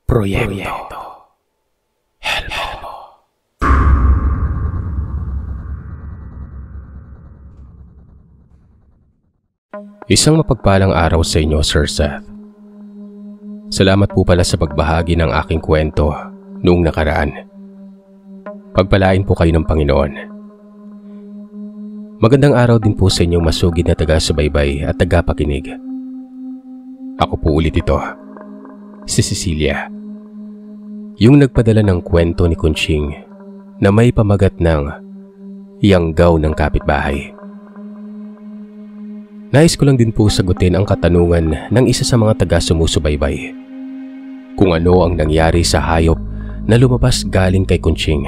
Proyekto Helmo. Isang mapagpalang araw sa inyo, Sir Seth. Salamat po pala sa pagbahagi ng aking kwento noong nakaraan. Pagpalain po kayo ng Panginoon. Magandang araw din po sa inyong masugid na taga-subaybay at taga-pakinig. Ako po ulit ito, si Cecilia. Yung nagpadala ng kwento ni Kunching na may pamagat ng Yanggaw ng Kapitbahay. Nais ko lang din po sagutin ang katanungan ng isa sa mga taga-sumusubaybay. Kung ano ang nangyari sa hayop na lumabas galing kay Kunching.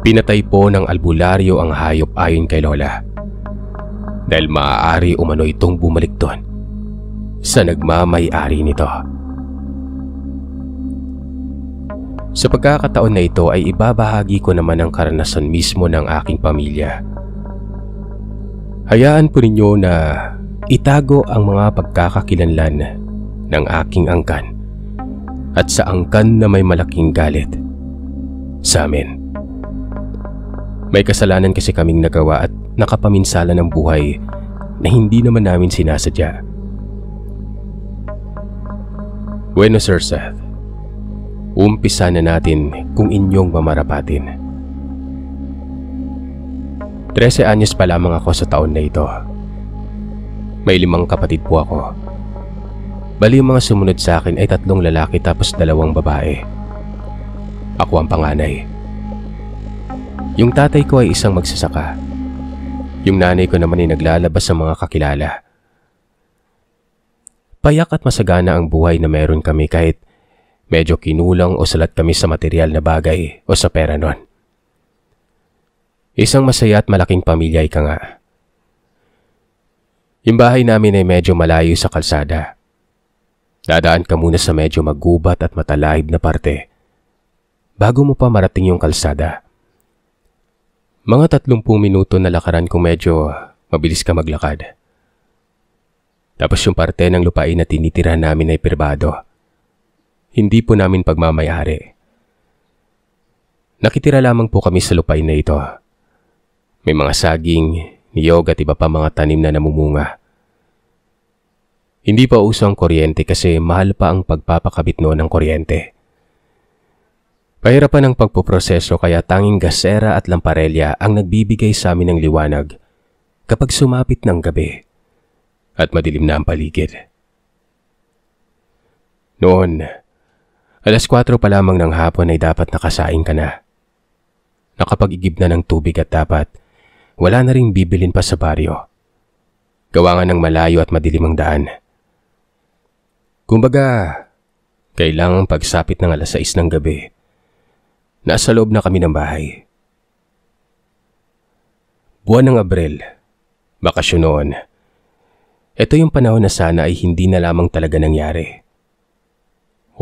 Pinatay po ng albularyo ang hayop ayon kay Lola. Dahil maaari umano itong bumalik doon sa nagmamay-ari nito. Sa pagkakataon na ito ay ibabahagi ko naman ang karanasan mismo ng aking pamilya. Hayaan po ninyo na itago ang mga pagkakakilanlan ng aking angkan at sa angkan na may malaking galit sa amin. May kasalanan kasi kaming nagawa at nakapaminsala ng buhay na hindi naman namin sinasadya. Bueno, Sir Seth. Umpisa na natin kung inyong mamarapatin. 13 anyos pa lamang ako sa taon na ito. May 5 kapatid po ako. Bali yung mga sumunod sa akin ay 3 lalaki tapos 2 babae. Ako ang panganay. Yung tatay ko ay isang magsasaka. Yung nanay ko naman ay naglalabas sa mga kakilala. Payak at masagana ang buhay na meron kami kahit medyo kinulang o salat kami sa material na bagay o sa pera nun. Isang masaya at malaking pamilya ika nga. Yung bahay namin ay medyo malayo sa kalsada. Dadaan ka muna sa medyo magubat at matalahib na parte bago mo pa marating yung kalsada. Mga 30 minuto na lakaran kung medyo mabilis ka maglakad. Tapos yung parte ng lupain na tinitira namin ay pribado. Hindi po namin pagmamayari. Nakitira lamang po kami sa lupain na ito. May mga saging, niyog at iba pa mga tanim na namumunga. Hindi pa uso ang kuryente kasi mahal pa ang pagpapakabit noon ng kuryente. Pahirapan ang pagpuproseso kaya tanging gasera at lamparelya ang nagbibigay sa amin ng liwanag kapag sumapit ng gabi at madilim na ang paligid. Noon, alas 4 pa lamang ng hapon ay dapat nakasaing ka na. Nakapag-igib na ng tubig at dapat wala na ring bibilin pa sa baryo. Gawa nga ng malayo at madilim ang daan. Kumbaga, kailangang pagsapit ng alas 6 ng gabi, nasa loob na kami ng bahay. Buwan ng Abril, bakasyon noon. Ito yung panahon na sana ay hindi na lamang talaga nangyari.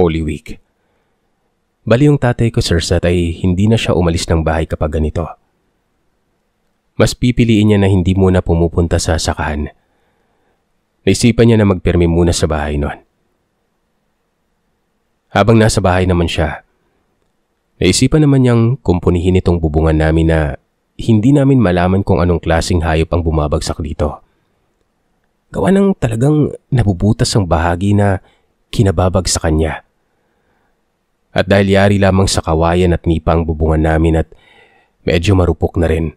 Holy Week. Bali yung tatay ko, Sir Seth, ay hindi na siya umalis ng bahay kapag ganito. Mas pipiliin niya na hindi muna pumupunta sa sakahan. Naisipan niya na magpirmi muna sa bahay noon. Habang nasa bahay naman siya, naisipan naman niyang kumpunihin itong bubungan namin na hindi namin malaman kung anong klaseng hayop ang bumabagsak dito. Gawa ng talagang nabubutas ang bahagi na kinababag sa kanya. At dahil yari lamang sa kawayan at nipa ang bubungan namin at medyo marupok na rin,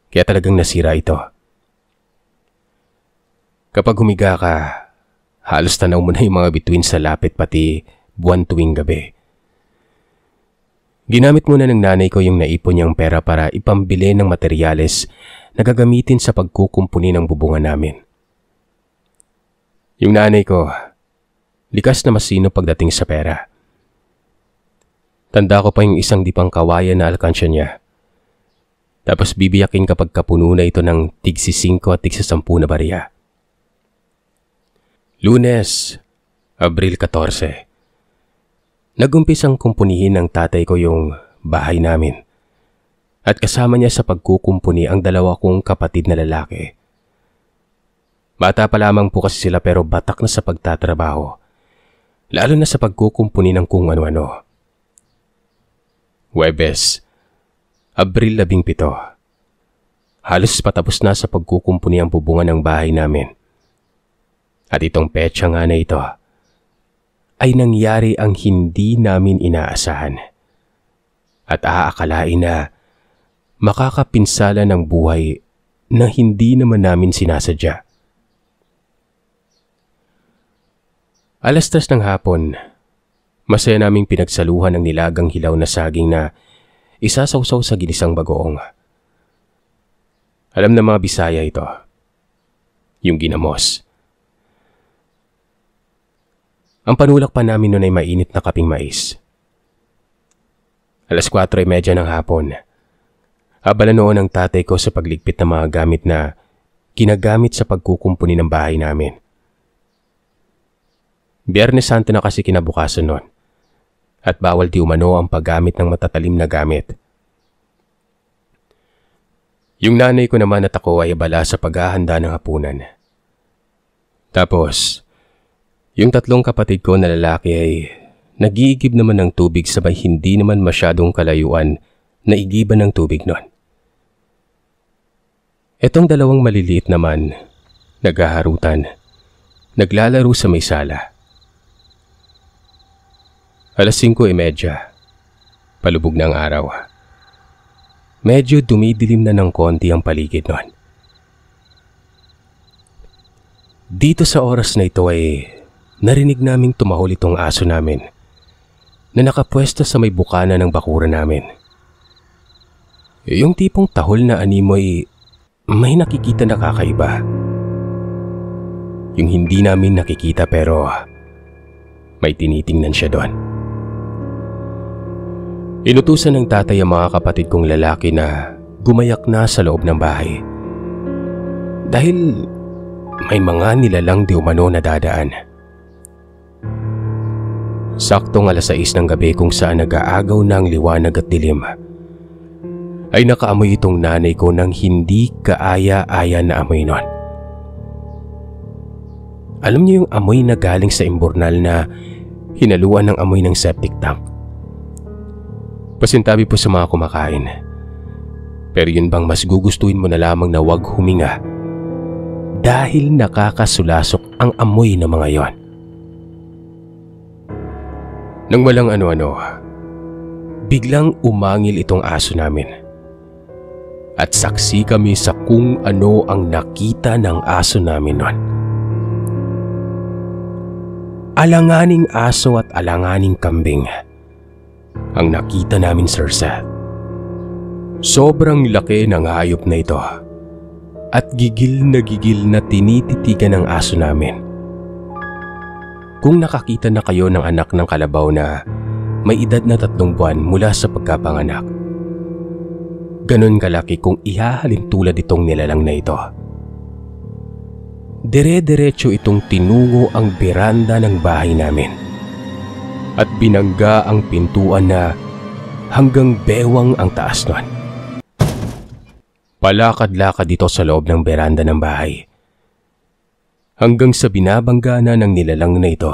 kaya talagang nasira ito. Kapag humiga ka, halos tanaw mo na yung mga bituin sa lapit pati buwan tuwing gabi. Ginamit muna ng nanay ko yung naipon niyang pera para ipambili ng materyales na gagamitin sa pagkukumpuni ng bubungan namin. Yung nanay ko, likas na masino pagdating sa pera. Tanda ko pa yung isang dipang kawayan na alkansya niya. Tapos bibiyakin kapag kapuno na ito ng tigsi 5 at tigsi 10 na barya. Lunes, Abril 14. Nagumpisang kumpunihin ng tatay ko yung bahay namin. At kasama niya sa pagkukumpuni ang 2 kong kapatid na lalaki. Bata pa lamang po kasi sila pero batak na sa pagtatrabaho. lalo na sa pagkukumpuni ng kung ano-ano. Huwebes, Abril 17. Halos patapos na sa pagkukumpuni ang bubungan ng bahay namin. At itong petsa nga na ito ay nangyari ang hindi namin inaasahan. At aakalain na makakapinsala ng buhay na hindi naman namin sinasadya. Alas 3 ng hapon, masaya naming pinagsaluhan ng nilagang hilaw na saging na isasawsaw sa ginisang bagoong. Alam na mga Bisaya ito, yung ginamos. Ang panulak pa namin noon ay mainit na kaping mais. Alas 4:30 ng hapon, abala noon ang tatay ko sa pagligpit ng mga gamit na ginagamit sa pagkukumpuni ng bahay namin. Biyernes Santo na kasi kinabukasan noon at bawal di umano ang paggamit ng matatalim na gamit. Yung nanay ko naman at ako ay abala sa paghahanda ng hapunan. Tapos, yung 3 kapatid ko na lalaki ay nag-iigib naman ng tubig sabay hindi naman masyadong kalayuan na igiban ng tubig nun. Etong 2 maliliit naman, naghaharutan, naglalaro sa may sala. Alas 5:30, palubog na ang araw. Medyo dumidilim na ng konti ang paligid nun. Dito sa oras na ito ay narinig naming tumahol itong aso namin na nakapwesto sa may bukana ng bakuran namin. Yung tipong tahol na animo ay may nakikita na kakaiba. Yung hindi namin nakikita pero may tinitingnan siya doon. Inutusan ng tatay ang mga kapatid kong lalaki na gumayak na sa loob ng bahay. Dahil may mga nilalang di umano na dadaan. Saktong alas 6 ng gabi kung saan nag-aagaw na ang liwanag at dilim, ay nakaamoy itong nanay ko ng hindi kaaya-aya na amoy nun. Alam niyo yung amoy na galing sa imburnal na hinaluan ng amoy ng septic tank. Pasintabi po sa mga kumakain. Pero yun bang mas gugustuhin mo na lamang na wag huminga dahil nakakasulasok ang amoy ng mga yon. Nang walang ano-ano, biglang umangil itong aso namin. At saksi kami sa kung ano ang nakita ng aso namin nun. Alanganing aso at alanganing kambing ang nakita namin, Sir Seth. Sobrang laki ng hayop na ito at gigil na tinititigan ng aso namin. Kung nakakita na kayo ng anak ng kalabaw na may edad na 3 buwan mula sa pagkapanganak, ganun kalaki kung ihahalin tulad itong nilalang na ito. Dire-diretso itong tinungo ang beranda ng bahay namin at binangga ang pintuan na hanggang bewang ang taas nun. Palakad-lakad ito sa loob ng beranda ng bahay hanggang sa binabangga na ng nilalang na ito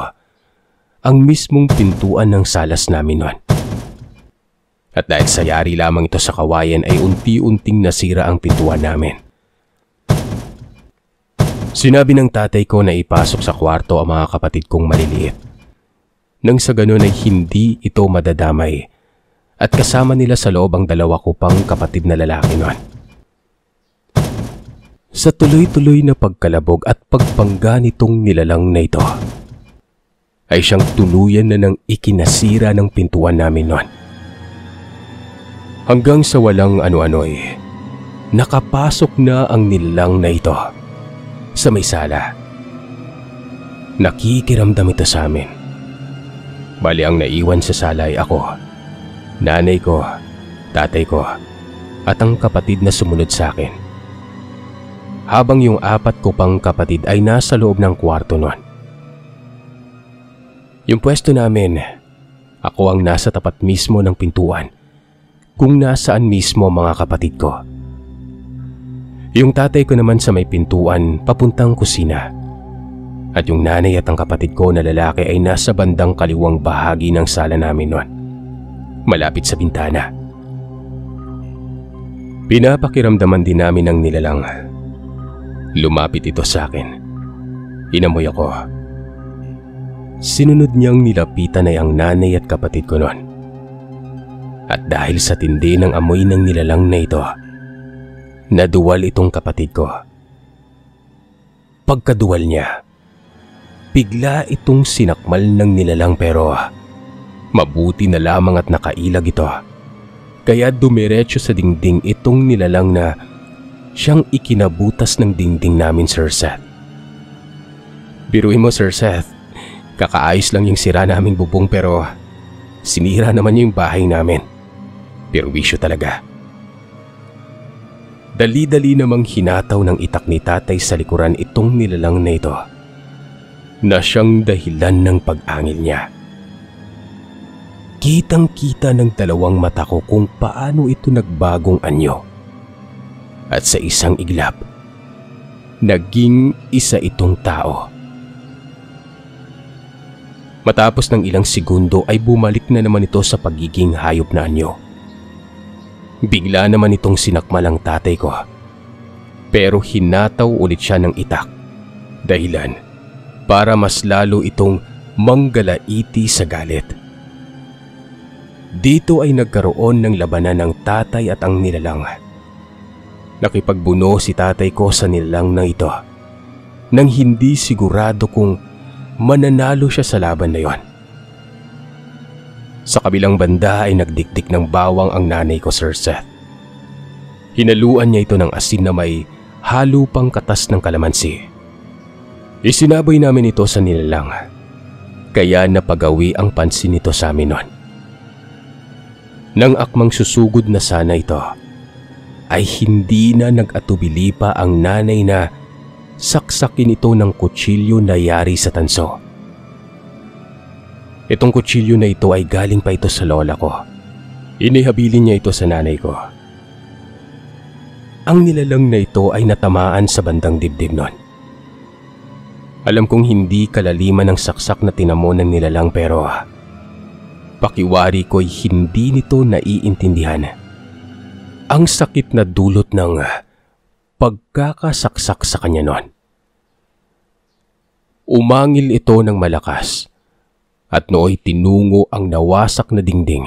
ang mismong pintuan ng salas namin nun. At dahil sa yari lamang ito sa kawayan ay unti-unting nasira ang pintuan namin. Sinabi ng tatay ko na ipasok sa kwarto ang mga kapatid kong maliliit. Nang sa ganun ay hindi ito madadamay at kasama nila sa loob ang 2 ko pang kapatid na lalaki nun. Sa tuloy-tuloy na pagkalabog at pagpangga nitong nilalang na ito, ay siyang tuluyan na ng ikinasira ng pintuan namin nun. Hanggang sa walang ano-ano ay nakapasok na ang nilalang na ito sa may sala. Nakikiramdam ito sa amin. Bali ang naiwan sa sala ay ako, nanay ko, tatay ko, at ang kapatid na sumunod sa akin. Habang yung 4 ko pang kapatid ay nasa loob ng kwarto nun. Yung pwesto namin, ako ang nasa tapat mismo ng pintuan, kung nasaan mismo mga kapatid ko. Yung tatay ko naman sa may pintuan papuntang kusina. At yung nanay at ang kapatid ko na lalaki ay nasa bandang kaliwang bahagi ng sala namin noon, malapit sa bintana. Pinapakiramdaman din namin ang nilalang. Lumapit ito sa akin. Inamoy ako. Sinunod niyang nilapitan ay ang nanay at kapatid ko noon. At dahil sa tindi ng amoy ng nilalang na ito, naduwal itong kapatid ko. Pagkaduwal niya, bigla itong sinakmal ng nilalang pero mabuti na lamang at nakailag ito. Kaya dumiretso sa dingding itong nilalang na siyang ikinabutas ng dingding namin, Sir Seth. Biruin mo, Sir Seth, kakaayos lang yung sira naming bubong pero sinira naman yung bahay namin. Perwisyo talaga. Dali-dali namang hinataw ng itak ni tatay sa likuran itong nilalang na ito na siyang dahilan ng pag-angil niya. Kitang-kita ng dalawang mata ko kung paano ito nagbagong anyo. At sa isang iglap, naging isa itong tao. Matapos ng ilang segundo ay bumalik na naman ito sa pagiging hayop na anyo. Bigla naman itong sinakmal ang tatay ko. Pero hinataw ulit siya ng itak. Dahilan para mas lalo itong manggalaiti sa galit. Dito ay nagkaroon ng labanan ng tatay at ang nilalang. Nakipagbuno si tatay ko sa nilalang na ito nang hindi sigurado kung mananalo siya sa laban na yon. Sa kabilang banda ay nagdikdik ng bawang ang nanay ko, Sir Seth. Hinaluan niya ito ng asin na may halo pang katas ng kalamansi. Isinaboy namin ito sa nilalang, kaya napagawi ang pansin nito sa amin noon. Nang akmang susugod na sana ito, ay hindi na nag-atubili pa ang nanay na saksakin ito ng kutsilyo na yari sa tanso. Itong kutsilyo na ito ay galing pa ito sa lola ko. Inihabilin niya ito sa nanay ko. Ang nilalang na ito ay natamaan sa bandang dibdib noon. Alam kong hindi kalaliman ang saksak na tinamo ng nilalang pero pakiwari ko'y hindi nito naiintindihan ang sakit na dulot ng pagkakasaksak sa kanya noon. Umangil ito ng malakas at nooy tinungo ang nawasak na dingding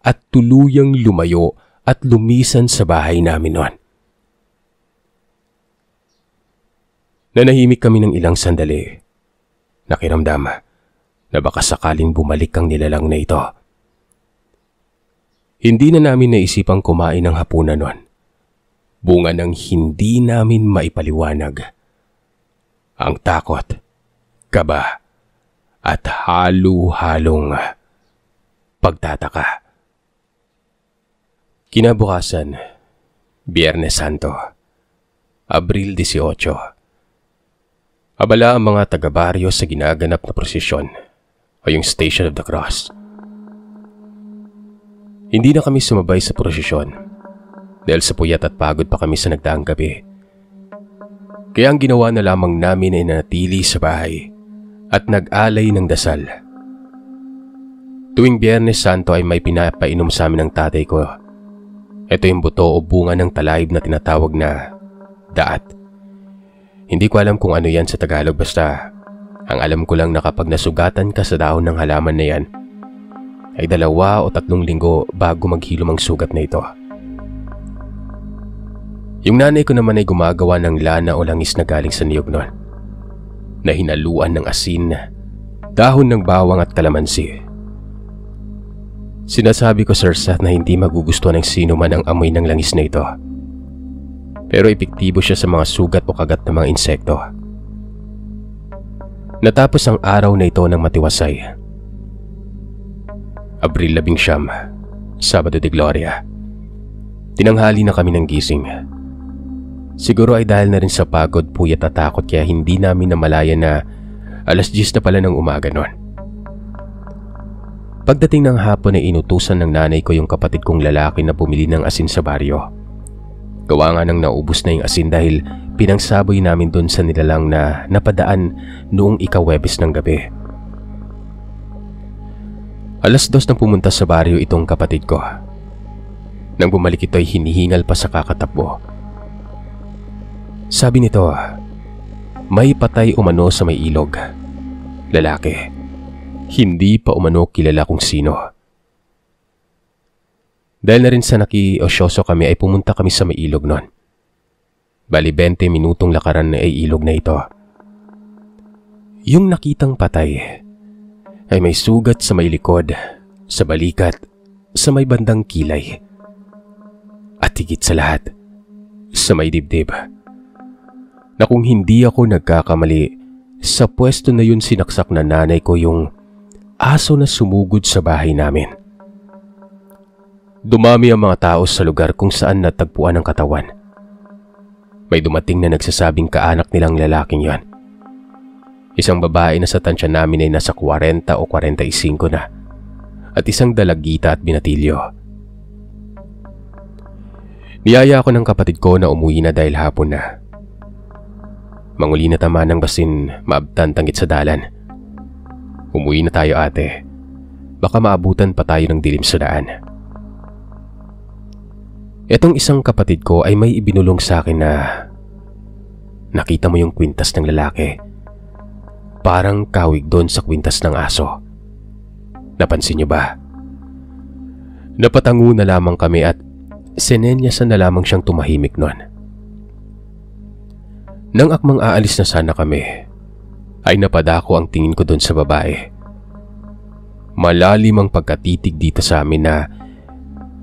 at tuluyang lumayo at lumisan sa bahay namin noon. Nanahimik kami ng ilang sandali. Nakiramdam na baka sakaling bumalik ang nilalang na ito. Hindi na namin naisipang kumain ng hapunan noon. Bunga ng hindi namin maipaliwanag. Ang takot, kaba, at halo-halong pagtataka. Kinabukasan, Biyernes Santo, Abril 18. Abala ang mga taga-baryo sa ginaganap na prosesyon o yung Station of the Cross. Hindi na kami sumabay sa prosesyon dahil sa puyat at pagod pa kami sa nagdaang gabi. Kaya ang ginawa na lamang namin ay nanatili sa bahay at nag-alay ng dasal. Tuwing Biyernes Santo ay may pinapainom sa amin ng tatay ko. Ito yung buto o bunga ng talayib na tinatawag na daat. Hindi ko alam kung ano yan sa Tagalog basta ang alam ko lang na kapag nasugatan ka sa dahon ng halaman na yan ay 2 o 3 linggo bago maghilom ang sugat na ito. Yung nanay ko naman ay gumagawa ng lana o langis na galing sa niyog noon na hinaluan ng asin, dahon ng bawang at kalamansi. Sinasabi ko, Sir Seth, na hindi magugustuhan ng sino man ang amoy ng langis na ito. Pero epektibo siya sa mga sugat o kagat ng mga insekto. Natapos ang araw na ito ng matiwasay. Abril 19, Sabado de Gloria. Tinanghali na kami ng gising. Siguro ay dahil na rin sa pagod, puyat at takot kaya hindi namin namalayan na 10:00 na pala ng umaga noon. Pagdating ng hapon ay inutusan ng nanay ko yung kapatid kong lalaki na bumili ng asin sa baryo. Gawa nga nang naubos na yung asin dahil pinangsaboy namin doon sa nilalang na napadaan noong ika-Huwebes ng gabi. 2:00 nang pumunta sa baryo itong kapatid ko. Nang bumalik ito ay hinihingal pa sa kakatakbo. Sabi nito, may patay umano sa may ilog. Lalaki. Hindi pa umano kilala kung sino. Dahil na rin sa nakiosyoso kami ay pumunta kami sa may ilog nun. Bali 20 minutong lakaran na ay ilog na ito. Yung nakitang patay ay may sugat sa may likod, sa balikat, sa may bandang kilay. At higit sa lahat, sa may dibdib. Na kung hindi ako nagkakamali, sa pwesto na yun sinaksak na nanay ko yung aso na sumugod sa bahay namin. Dumami ang mga tao sa lugar kung saan natagpuan ang katawan. May dumating na nagsasabing kaanak nilang lalaking yon. Isang babae na sa tansya namin ay nasa 40 o 45 na at isang dalagita at binatilyo. Niyaya ako ng kapatid ko na umuwi na dahil hapon na. Manguli na tama ng basin maabtan tanggit sa dalan. Umuwi na tayo ate. Baka maabutan pa tayo ng dilim sa daan. Etong isang kapatid ko ay may ibinulong sa akin na nakita mo yung kwintas ng lalaki. Parang kawig doon sa kwintas ng aso. Napansin niyo ba? Napatango na lamang kami at sinenyasan na lamang siyang tumahimik nun. Nang akmang aalis na sana kami, ay napadako ang tingin ko doon sa babae. Malalim ang pagkatitig dito sa amin na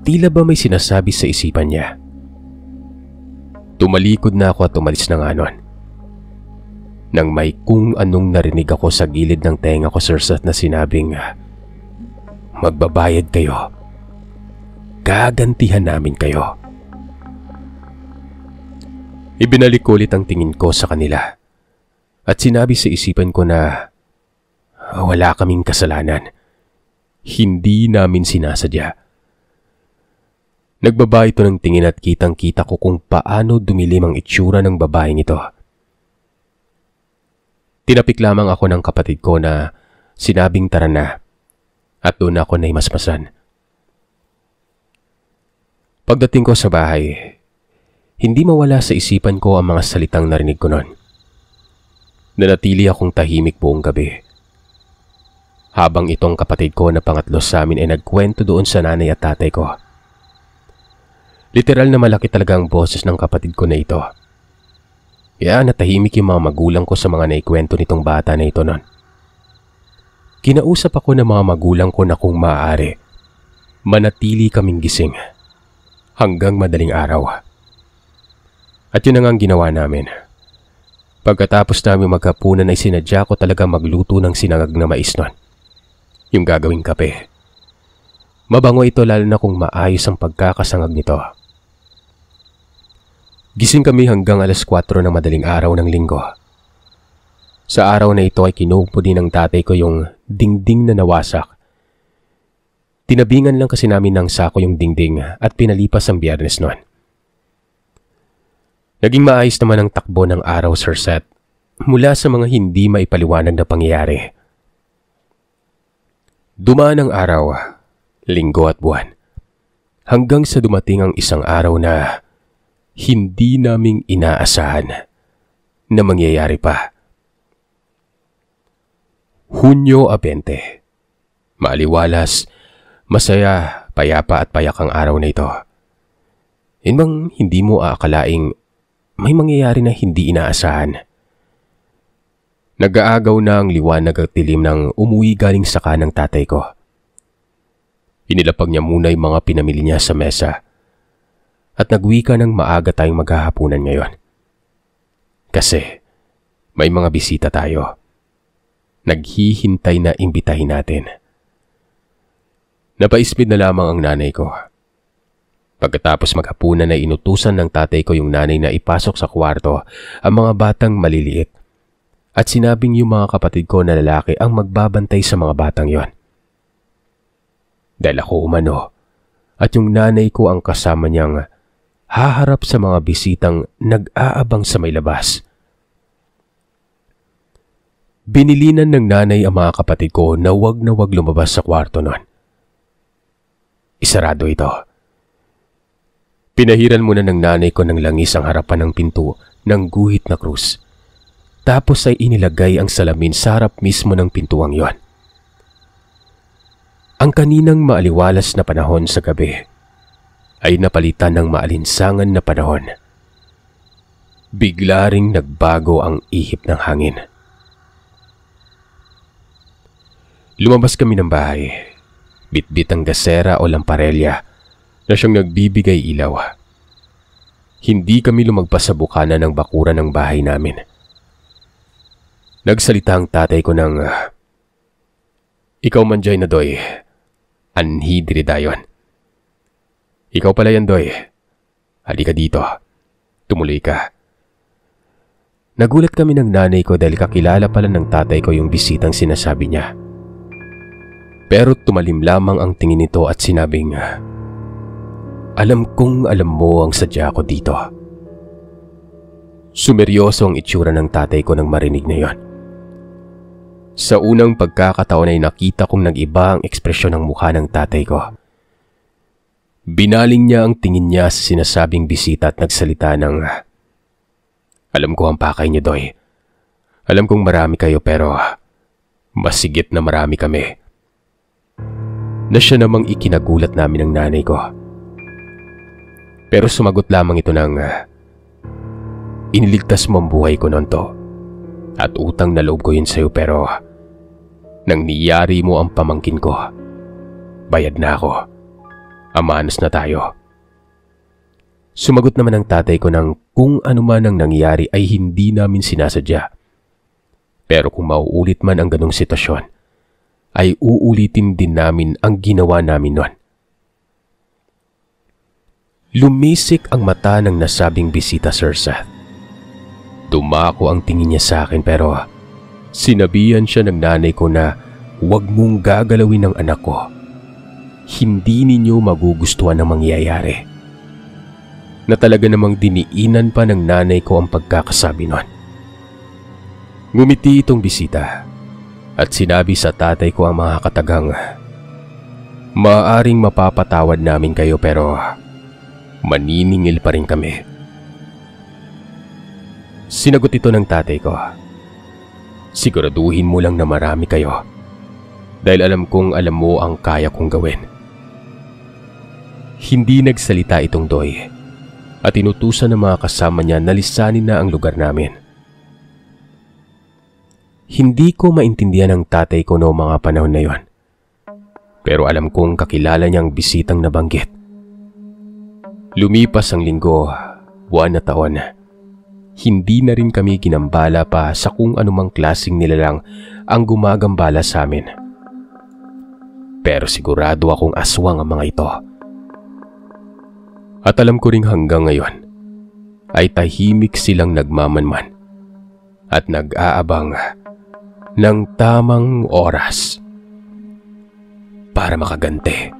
tila ba may sinasabi sa isipan niya. Tumalikod na ako at umalis na nga nun. Nang may kung anong narinig ako sa gilid ng tenga ko, sirsat na sinabing, magbabayad kayo. Gagantihan namin kayo. Ibinalik ko ulit ang tingin ko sa kanila at sinabi sa isipan ko na wala kaming kasalanan. Hindi namin sinasadya. Nagbaba ito ng tingin at kitang-kita ko kung paano dumilim ang itsura ng babaeng ito. Tinapik lamang ako ng kapatid ko na sinabing tara na at doon ako naimasmasan. Pagdating ko sa bahay, hindi mawala sa isipan ko ang mga salitang narinig ko noon. Nanatili akong tahimik buong gabi. Habang itong kapatid ko na pangatlo sa amin ay nagkwento doon sa nanay at tatay ko. Literal na malaki talaga ang boses ng kapatid ko na ito. Kaya natahimik yung mga magulang ko sa mga naikwento nitong bata na ito noon. Kinausap ako ng mga magulang ko na kung maaari, manatili kaming gising hanggang madaling araw. At yun ang ginawa namin. Pagkatapos namin maghapunan ay sinadya ko talaga magluto ng sinangag na mais noon. Yung gagawing kape. Mabango ito lalo na kung maayos ang pagkakasangag nito. Gising kami hanggang 4:00 ng madaling araw ng linggo. Sa araw na ito ay kinupo din ng tatay ko yung dingding na nawasak. Tinabingan lang kasi namin ng sako yung dingding at pinalipas ang Biyernes noon. Naging maayos naman ang takbo ng araw, Sir Seth, mula sa mga hindi maipaliwanag na pangyayari. Dumaan ang araw, linggo at buwan, hanggang sa dumating ang isang araw na hindi naming inaasahan na mangyayari pa. Hunyo 20. Maaliwalas, masaya, payapa at payak ang araw na ito. Yun bang hindi mo aakalaing may mangyayari na hindi inaasahan? Nag-aagaw na ang liwanag at dilim nang umuwi galing sa kanang tatay ko. Inilapag niya muna yung mga pinamili niya sa mesa at nagwika ng maaga tayong maghahapunan ngayon. Kasi may mga bisita tayo. Naghihintay na imbitahin natin. Napaismid na lamang ang nanay ko. Pagkatapos maghapunan ay inutusan ng tatay ko yung nanay na ipasok sa kwarto ang mga batang maliliit at sinabing yung mga kapatid ko na lalaki ang magbabantay sa mga batang yon. Dahil ako umano at yung nanay ko ang kasama niyang haharap sa mga bisitang nag-aabang sa may labas. Binilinan ng nanay ang mga kapatid ko na wag lumabas sa kwarto nun. Isarado ito. Pinahiran muna ng nanay ko ng langis ang harapan ng pinto ng guhit na krus. Tapos ay inilagay ang salamin sa harap mismo ng pintuang yon. Ang kaninang maaliwalas na panahon sa gabi ay napalitan ng maalinsangan na panahon. Bigla ring nagbago ang ihip ng hangin. Lumabas kami ng bahay. Bitbit ang gasera o lamparelya na siyang nagbibigay ilaw. Hindi kami lumagpas sa bukana ng bakuran ng bahay namin. Nagsalita ang tatay ko ng, "Ikaw man dyan na doy, anhi diri dayon. Ikaw pala yan doy, halika dito, tumuloy ka." Nagulat kami ng nanay ko dahil kakilala pala ng tatay ko yung bisitang sinasabi niya. Pero tumalim lamang ang tingin nito at sinabing, "Alam kong alam mo ang sadya ko dito." Sumeryoso ang itsura ng tatay ko nang marinig na yon. Sa unang pagkakataon ay nakita kong nag-iba ang ekspresyon ng mukha ng tatay ko. Binaling niya ang tingin niya sa sinasabing bisita at nagsalita ng, "Alam ko ang pakay niyo, Doy. Alam kong marami kayo pero mas sigit na marami kami." Na siya namang ikinagulat namin ng nanay ko. Pero sumagot lamang ito ng, "Iniligtas mo ang buhay ko noon to. At utang na loob ko yun sa'yo pero nang niyari mo ang pamangkin ko, bayad na ako. Amanas na tayo." Sumagot naman ang tatay ko ng kung ano man ang nangyari ay hindi namin sinasadya. Pero kung mauulit man ang ganong sitwasyon, ay uulitin din namin ang ginawa namin noon. Lumisik ang mata ng nasabing bisita, Sir Seth. Dumako ang tingin niya sa akin pero sinabihan siya ng nanay ko na huwag mong gagalawin ang anak ko. Hindi ninyo magugustuhan ang mangyayari. Na talaga namang diniinan pa ng nanay ko ang pagkakasabi nun. Ngumiti itong bisita at sinabi sa tatay ko ang mga katagang, "Maaaring mapapatawad namin kayo pero maniningil pa rin kami." Sinagot ito ng tatay ko, "Siguraduhin mo lang na marami kayo dahil alam kong alam mo ang kaya kong gawin." Hindi nagsalita itong Doy at inutusan ng mga kasama niya na lisanin na ang lugar namin. Hindi ko maintindihan ang tatay ko noong mga panahon na yon. Pero alam kong kakilala niyang bisitang nabanggit. Lumipas ang linggo, buwan na taon. Hindi na rin kami ginambala pa sa kung anumang klaseng nilalang ang gumagambala sa amin. Pero sigurado akong aswang ang mga ito. At alam ko ring hanggang ngayon ay tahimik silang nagmamanman at nag-aabang ng tamang oras para makaganti.